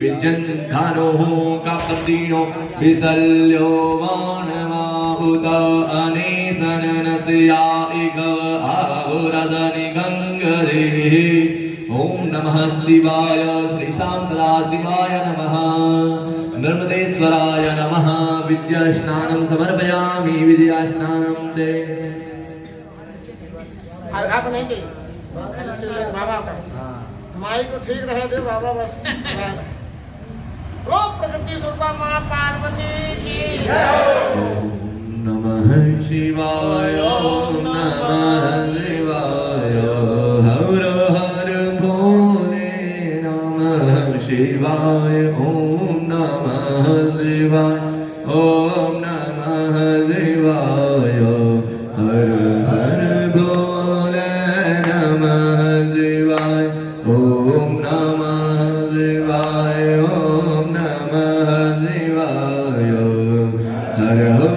विजन्धानो कापतिनो विसल्यो वानमाहुत अनेसननस्या इगव आहुरदनि गंगरे। ओम नमः शिवाय श्री शाम सदाशिवाय नमः नर्मदेश्वराय नमः। विद्यास्नानं समर्पयामि विद्यास्नानं ते। आप नहीं चाहिए खाली शिवलिंग बाबा का माई को ठीक रहे दे बाबा बस। ओ प्रकृति स्वरूपा माँ पार्वती की ओम नमः शिवाय ओम नमः शिवाय हर हर भोले नमः शिवाय ओम नमः शिवाय ओम नमः शिवाय हर हर भोले नमः शिवाय ओम नमः शिवाय ओम नमः शिवाय हर हर